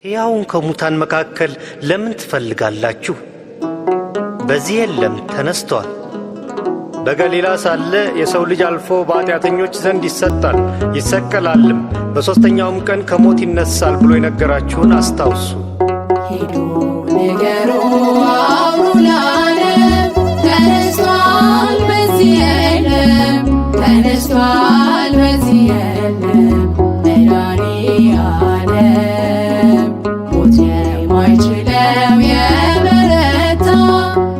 ሕያውን ከሙታን መካከል ለምን ትፈልጋላችሁ? በዚህ የለም ተነስቷል። በገሊላ ሳለ የሰው ልጅ አልፎ በኃጢአተኞች ዘንድ ይሰጣል ይሰቀላልም፣ በሦስተኛውም ቀን ከሞት ይነሳል ብሎ የነገራችሁን አስታውሱ። ሂዱ ንገሩ አውሩ ለዓለም፣ ተነስቷል በዚህ የለም፣ ተነስቷል በዚህ የለም መድኃኔዓለም። ሞት የማይችለው የበረታ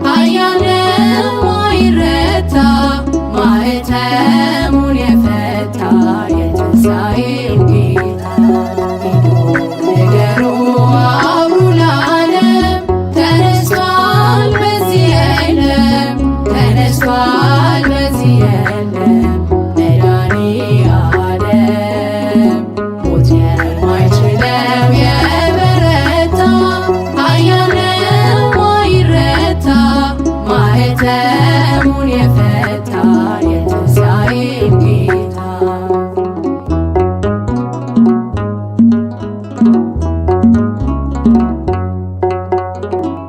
ኃያል ነው ማይረታ፣ ማኅተሙን የፈታ የትንሣኤው ጌታ። ሂዱ ንገሩ አውሩ ለዓለም፣ ተነስቷል በዚህ የለም፣ ተነስቷል በዚህ የለም መድኃኔዓለም። ሞት የማይችለው የበረታ ኃያል ነው ማይረታ፣ ማኅተሙን የፈታ የትንሣኤው ጌታ።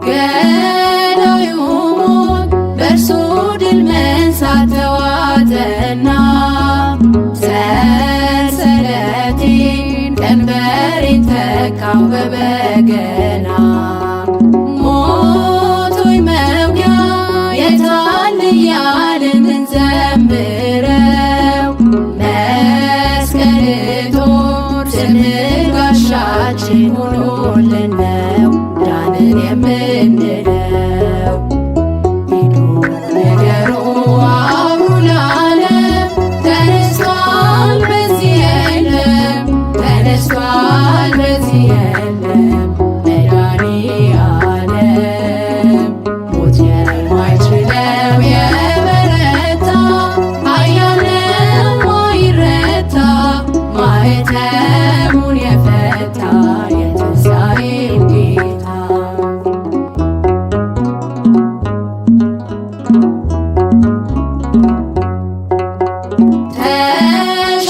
ገዳዩ ሞት በእርሱ ድል መንሳት ተዋጠና፣ ሰንሰለቴን ቀንበሬን ተካው በበገና። ሞት ሆይ መውጊያ የታል እያልን እንዘምረው፣ መስቀል ጦር ስምህ ጋሻችን ሆኖልን ነው ዳንን የምንለው። ሂዱ ንገሩ አውሩ ለዓለም፣ ተነስቷል በዚህ የለም፣ ተነስቷል በዚህ የለም መድኃኔዓለም። ሞት የማይችለው የበረታ ኃያል ነው ማይረታ፣ ማኅተሙን የፈታ የትንሣኤው ጌታ።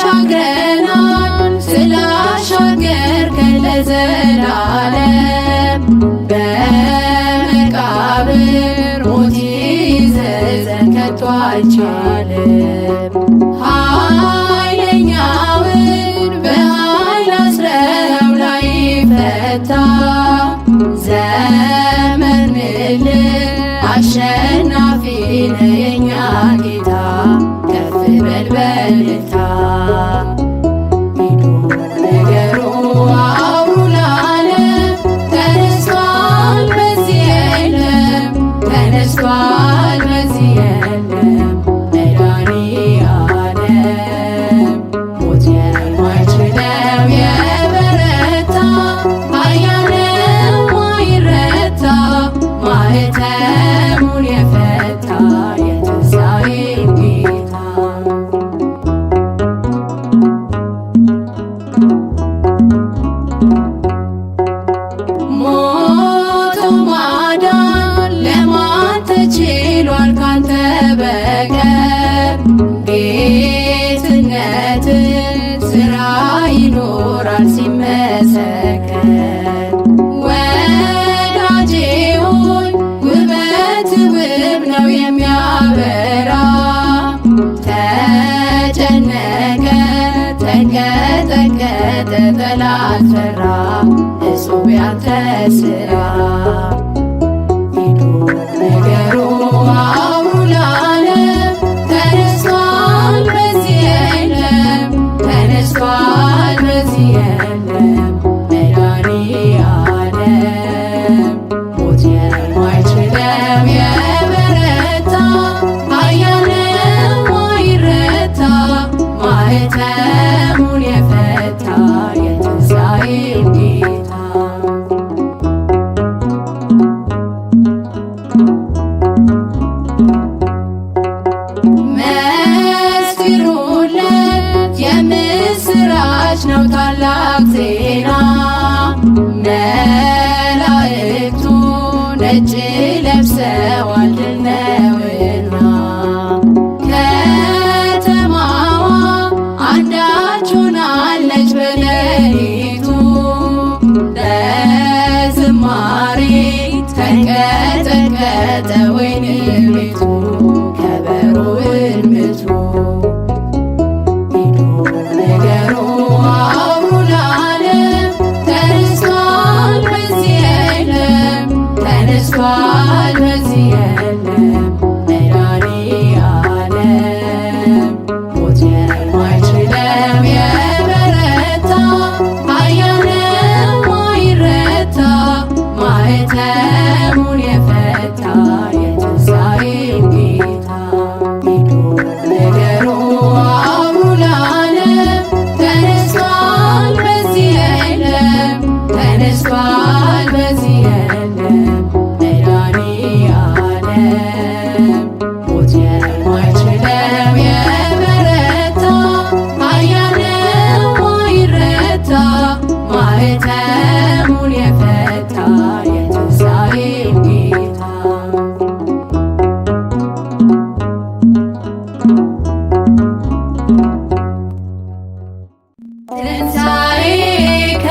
ተሻግረናል ስላሻገርከን ለዘላለም፣ በመቃብር ሞት ይዘዘን ከቶ አልቻለም። ኃይለኛውን በኃይል አስረው ላይፈታ፣ ዘመርንልህ አሸናፊ ነህ የእኛ ጌታ፣ ከፍ በል በእልልታ። ሂዱ ንገሩ አውሩ ለዓለም፣ ተነስቷል በዚህ የለም፣ ተነስቷል በዚህ የለም መድኃኔዓለም። ሞት የማይችለው የበረታ ኃያል ነው ማይረታ፣ ማኅተሙን የፈታ የትንሣኤው ጌታ። ሞቶ ማዳን ለማን ተችሏል ካንተ በቀር? ጌትነትን ሥራ ይኖራል ሲመሰከር። ወዳጄ ሆይ ውበት ውብ ነው የሚያበራ፣ ተጨነቀ ተንቀጠቀጠ ጠላት ፈራ፣ እጹብ ያንተ ሥራ። ሂዱ ንገሩ አውሩ ለዓለም፣ ተነስቷል በዚህ የለም፣ ተነስቷል በዚህ የለም መድኃኔዓለም። ሞት የማይችለው የበረታ ኃያል ነው ማይረታ፣ ማኅተሙን የፈታ የትንሣኤው ጌታ። መስክሩለት የምስራች ነው ታላቅ ዜና፣ መላእክቱ ነጭ ለብሰዋል ድል ነውና። ከተማዋ አንዳች ሆናለች በሌሊቱ፣ ዝማሬ ተንቀጠቀጠ ወይን ቤቱ ከበሮውን ምቱ ሂዱ ንገሩ አውሩ ለዓለም ተነስቷል በዚህ የለም ተነስቷል በዚህ የለም መድኃኔዓለም ሞት የማይችለው የበረታ ኃያል ነው ማይረታ ማኅተሙን የፈታ የትንሣኤው ጌታ ሂዱ ንገሩ አውሩ ለዓለም ተነስቷል በዚህ የለም ተነስቷል በዚህ የለም መድኃኔዓለም ሞት የማይችለው የበረታ ኃያል ነው ማይረታ ማኅተሙን የፈታ የትንሣኤው ጌታ ትንሣኤከ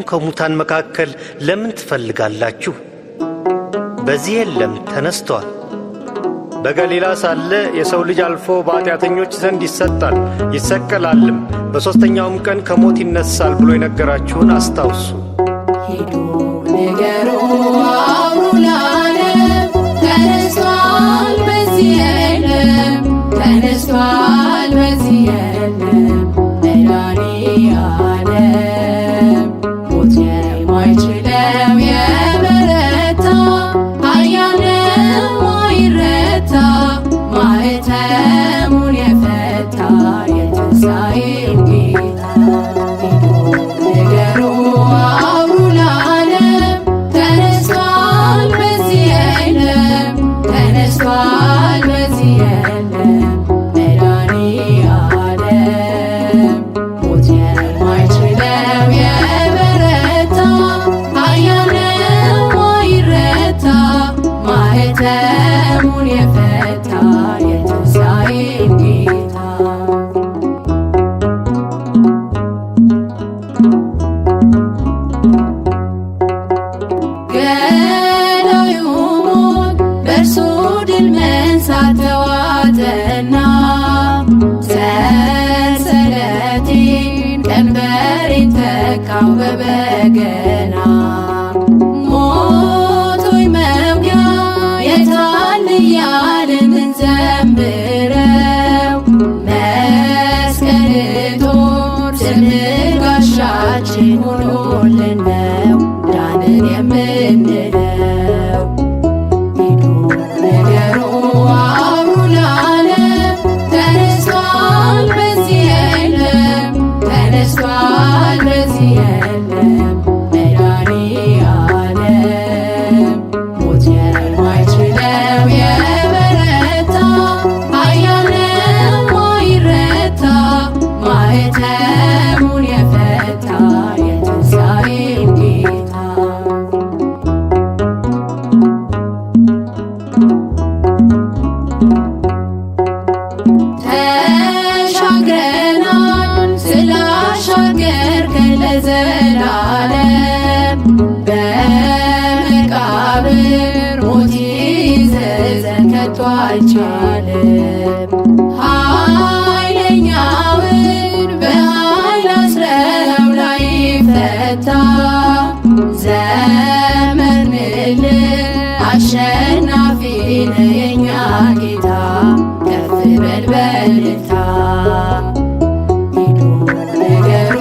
ሕያውን ከሙታን መካከል ለምን ትፈልጋላችሁ? በዚህ የለም ተነስቷል። በገሊላ ሳለ የሰው ልጅ አልፎ በኃጢአተኞች ዘንድ ይሰጣል ይሰቀላልም፣ በሦስተኛውም ቀን ከሞት ይነሳል ብሎ የነገራችሁን አስታውሱ። ሂዱ ንገሩ አውሩ ለዓለም ተነስቷል በዚህ የለም ተነስቷል በዚህ የለም መድኃኔዓለም ሞት የማይችለው የበረታ ኃያል ነው አይረታ ማኅተሙን የፈታ የትንሣኤው ጌታ ሂዱ ንገሩ አውሩ ለዓለም ተነስቷል በዚህ የለም ተነስቷል በዚህ የለም መድኃኔዓለም ሞት የማይችለው የበረታ ኃያል ነው አይረታ ማኅተሙን የፈታ የትንሣኤው ጌታ ገዳዩ ሞት በእርሱ ድል መንሳት ተዋጠና ሰንሰለቴን ቀንበሬን ተካው በበገና ሞት ሆይ መውጊያ የታል እያልን እንዘምረው መስቀል ጦር ስምህ ጋሻችን ሆኖልን ነው ዳንን የምንለው። ሂዱ ንገሩ አውሩ ለዓለም ተነስቷል በዚህ የለም ተነስቷል በዚህ የለም መድኃኔዓለም ሞት የማይችለው የበረታ ኃያል ነው አይረታ ማኅተሙን የፈታ የትንሣኤው ጌታ ተሻግረናል ስላሻገርከን ለዘላለም በመቃብር ሞት ይዘዘን ከቶ አልቻለም። ኃይለኛውን በኃይል አስረው ላይፈታ ዘመርንልህ አሸናፊ ነህ የእኛ ጌታ ከፍ በል በእልልታ። ሂዱ ንገሩ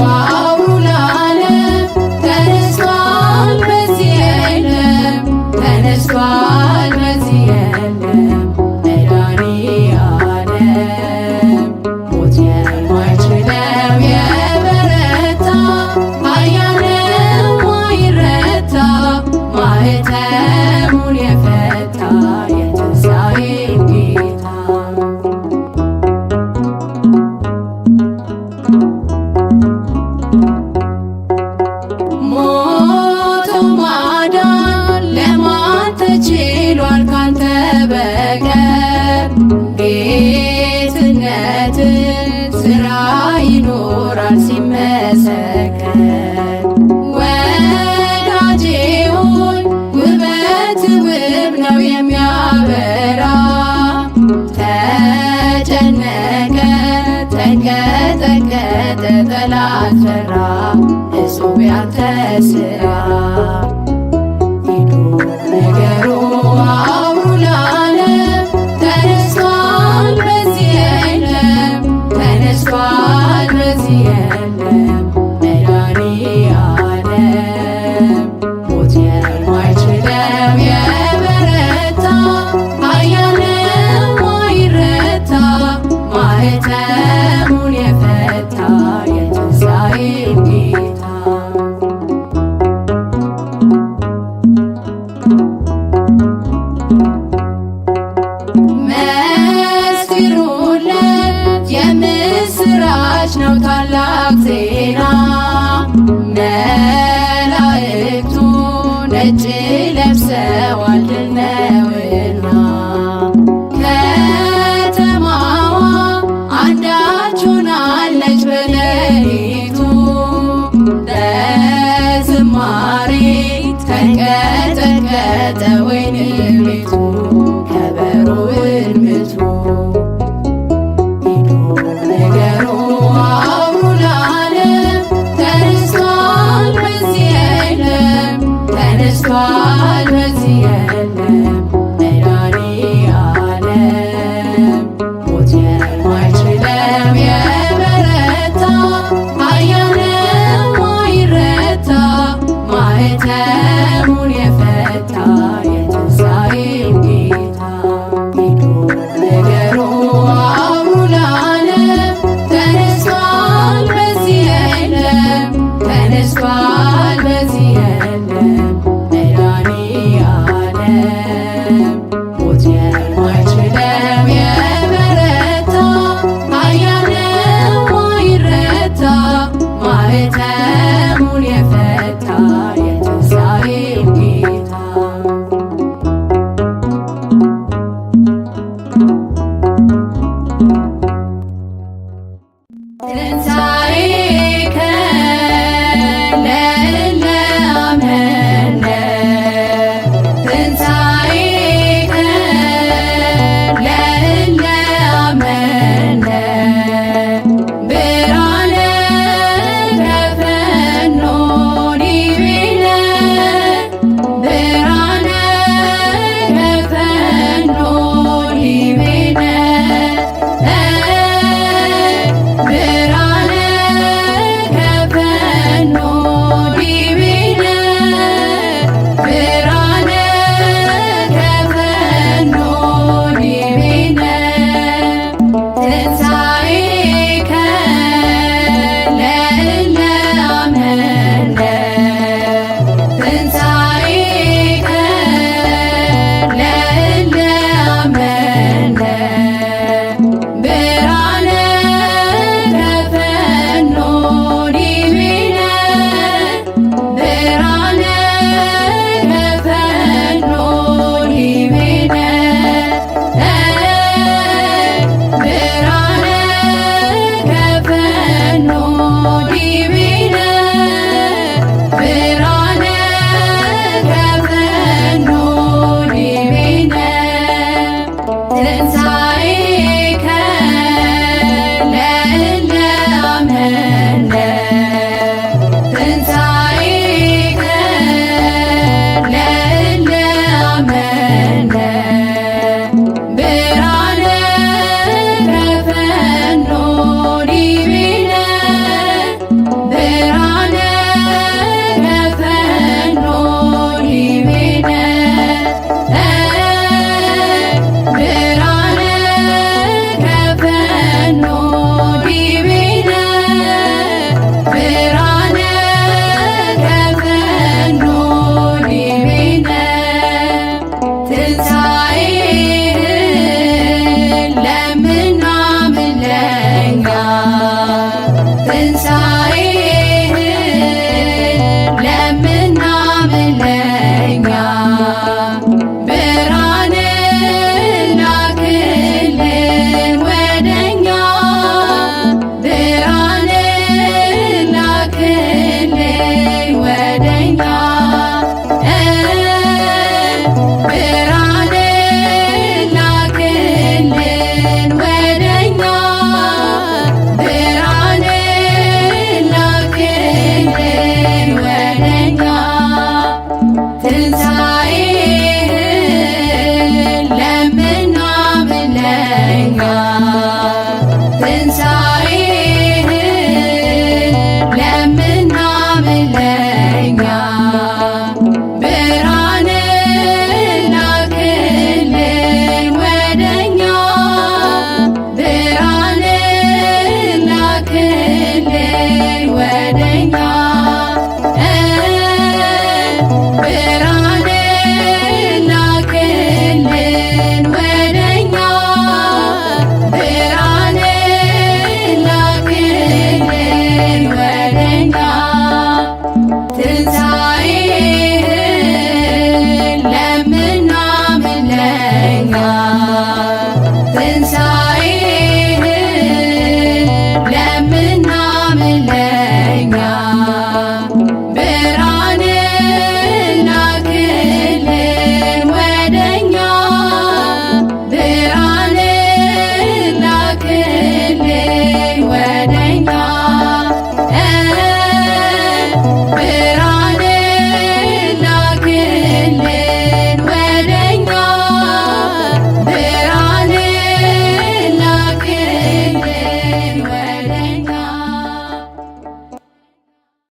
አውሩ ለዓለም ተነስቷል በዚህ የለም ተነስቷል በዚህ የለም መድኃኔዓለም ሞት የማይችለው የበረታ ኃያል ነው አይረታ ማኅተሙን የፈታ የትንሣኤው ጌታ ሞቶ ማዳን ለማን ተችሏል ካንተ በቀር? ጌትነትን ሥራ ይኖራል ሲመሰከር። ወዳጄ ሆይ ውበት ውብ ነው የሚያበራ ተጨነቀ ተንቀጠቀጠ ጠላት ፈራ እጹብ ያንተ ሥራ። ሂዱ ንገሩ አውሩ ለዓለም ተነስቷል በዚህ የለም ተነስቷል በዚህ የለም መድኃኔዓለም ሞት የማይችለው የበረታ ኃያል ነው አይረታ ማኅተሙን የፈታ የትንሣኤው ጌታ መስክሩለት የምስራች ነው ታላቅ ዜና መላእክቱ ነጭ ለብሰዋል ድል ነውና ከተማዋ አንዳች ሆናለች በሌሊቱ ዝማሬ ተንቀጠቀጠ ወይን ቤቱ ከበሮውን ምቱ ሂዱ ንገሩ አውሩ ለዓለም ተነስቷል በዚህ የለም ተነስቷል በዚህ የለም መድኃኔዓለም ሞት የማይችለው የበረታ ኃያል ነው አይረታ ማኅተሙን የፈታ የትንሣኤው ጌታ ሂዱ ንገሩ አውሩ ለዓለም ተነስቷል በዚህ የለም ተነስቷል በዚህ